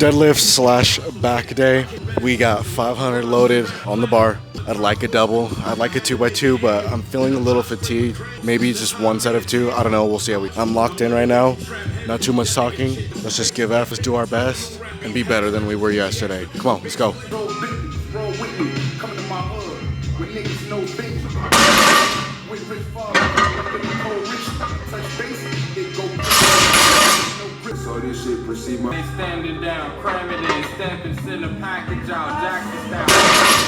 Deadlift slash back day. We got 500 loaded on the bar. I'd like a double. I'd like a 2x2, but I'm feeling a little fatigued. Maybe just one set of two. I don't know. We'll see how I'm locked in right now. Not too much talking. Let's just give F. Let's do our best and be better than we were yesterday. Come on, let's go. So this shit proceed my standing down, cramming in, stepping, send a package out, Jackson style,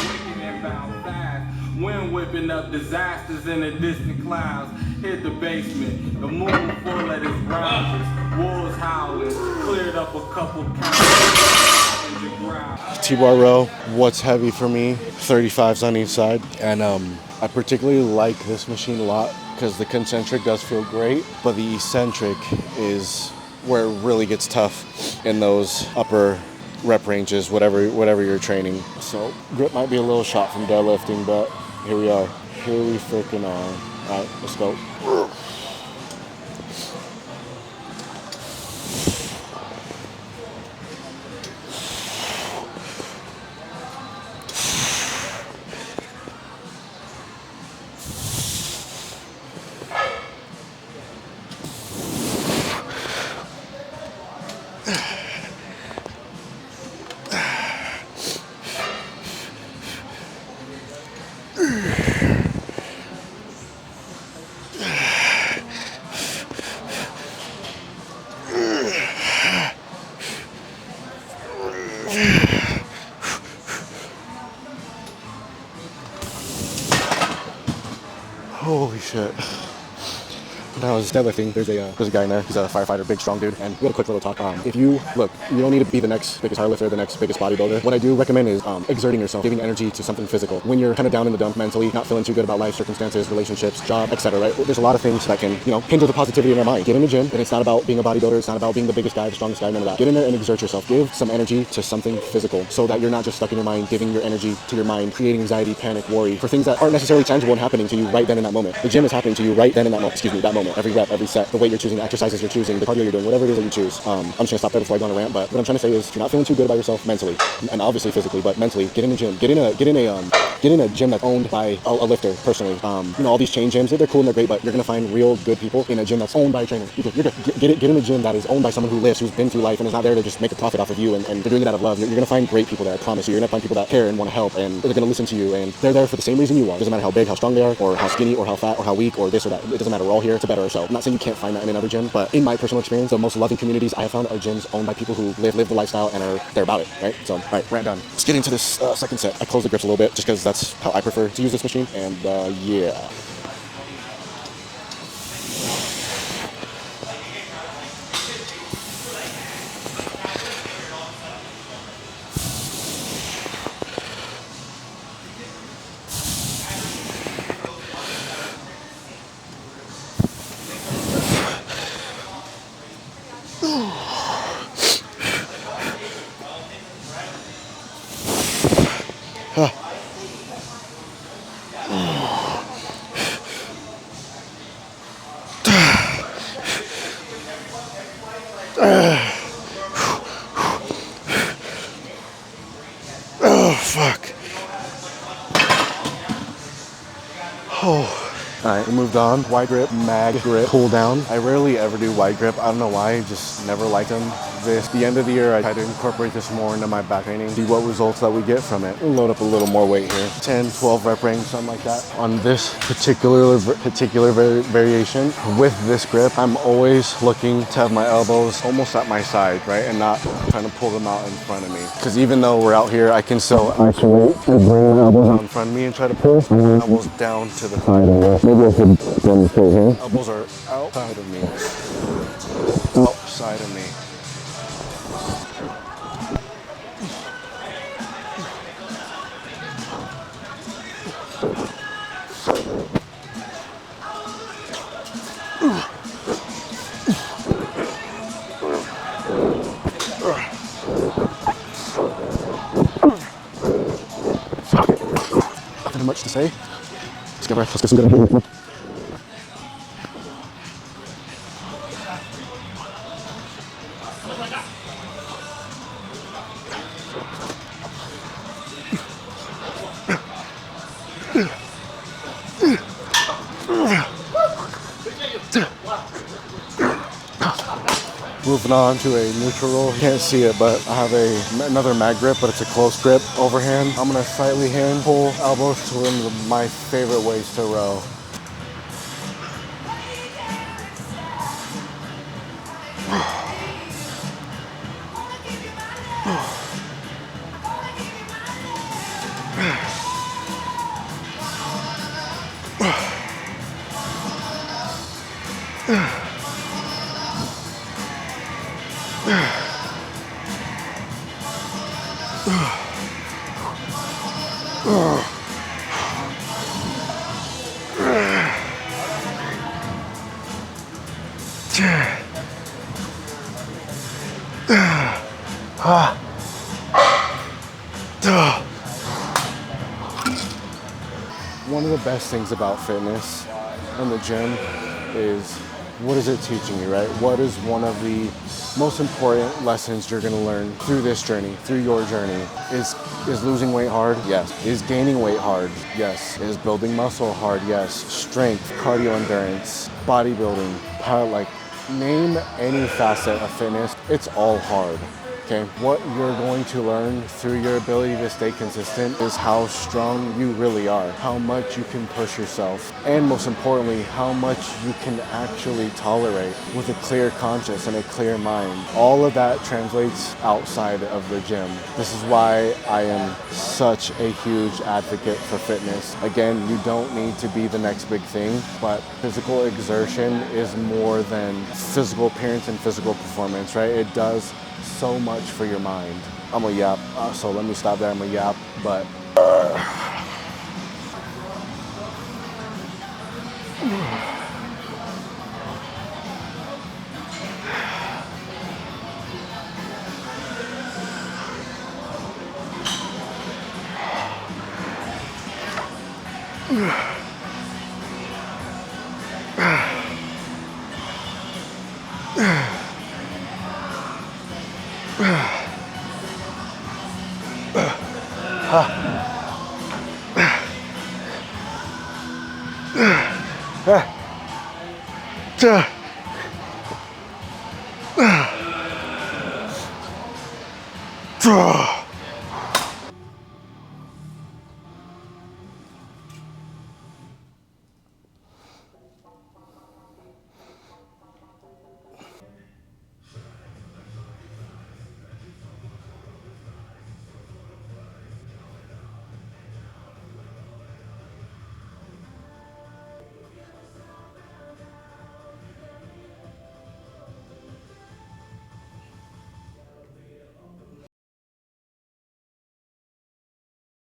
wicked and bound fast, wind whipping up disasters in the distant clouds, hit the basement, the moon full of its rounders, wolves howling, cleared up a couple counts. T-bar row, what's heavy for me, 35s on each side, and I particularly like this machine a lot because the concentric does feel great, but the eccentric is where it really gets tough in those upper rep ranges, whatever you're training. So grip might be a little shot from deadlifting, but here we are. Here we freaking are. All right, let's go. Holy shit. When I was deadlifting, there's a guy in there. He's a firefighter, big, strong dude. And we had a quick little talk. If you look, you don't need to be the next biggest powerlifter, the next biggest bodybuilder. What I do recommend is exerting yourself, giving energy to something physical. When you're kind of down in the dump mentally, not feeling too good about life, circumstances, relationships, job, etc. Right? There's a lot of things that can, hinder the positivity in your mind. Get in the gym, and it's not about being a bodybuilder. It's not about being the biggest guy, the strongest guy, none of that. Get in there and exert yourself. Give some energy to something physical, so that you're not just stuck in your mind, giving your energy to your mind, creating anxiety, panic, worry for things that aren't necessarily tangible and happening to you right then in that moment. The gym is happening to you right then in that moment. That moment. Every rep, every set. The weight you're choosing, the exercises you're choosing, the cardio you're doing, whatever it is that you choose. I'm just gonna stop there before I go on a rant, but what I'm trying to say is, if you're not feeling too good about yourself mentally, and obviously physically, but mentally, get in the gym. Get in a gym that's owned by a lifter, personally. All these chain gyms, they're cool and they're great, but you're gonna find real good people in a gym that's owned by a trainer. Get in a gym that is owned by someone who lives, who's been through life, and is not there to just make a profit off of you, and they're doing it out of love. You're gonna find great people there, I promise you. You're gonna find people that care and want to help, and they're gonna listen to you, and they're there for the same reason you are. It doesn't matter how big, how strong they are, or how skinny, or how fat, or how weak, or this or that. It doesn't matter. We're all here to better ourselves. I'm not saying you can't find that in another gym, but in my personal experience, the most loving communities I have found are gyms owned by people who live the lifestyle and they're about it, right? So, all right, rant done. Let's get into this second set. I close the grips a little bit just because that's how I prefer to use this machine, and yeah. Oh, fuck. Oh. Alright, we moved on. Wide grip, mag grip, pull down. I rarely ever do wide grip. I don't know why, I just never liked them. The end of the year, I try to incorporate this more into my back training, see what results that we get from it. We'll load up a little more weight here. 10, 12 rep range, something like that. On this particular variation, with this grip, I'm always looking to have my elbows almost at my side, right? And not trying to pull them out in front of me. Because even though we're out here, I can still isolate and bring my elbows out in front of me and try to pull my elbows down to the side of it. Maybe I should demonstrate here. Elbows are outside of me. Outside of me. Nothing much to say. Let's get some good here. moving on to a neutral roll. You can't see it, but I have another mag grip, but it's a close grip overhand. I'm gonna slightly hand pull elbows to one of my favorite ways to row. One of the best things about fitness in the gym is, what is it teaching you, right? What is one of the most important lessons you're gonna learn through this journey, through your journey? Is losing weight hard? Yes. Is gaining weight hard? Yes. Is building muscle hard? Yes. Strength, cardio endurance, bodybuilding, power, like name any facet of fitness, it's all hard. Okay, what you're going to learn through your ability to stay consistent is how strong you really are, how much you can push yourself, and most importantly, how much you can actually tolerate with a clear conscience and a clear mind. All of that translates outside of the gym. This is why I am such a huge advocate for fitness. Again, you don't need to be the next big thing, but physical exertion is more than physical appearance and physical performance, right? It does so much for your mind. I'm a yap, so let me stop there. I'm a yap, but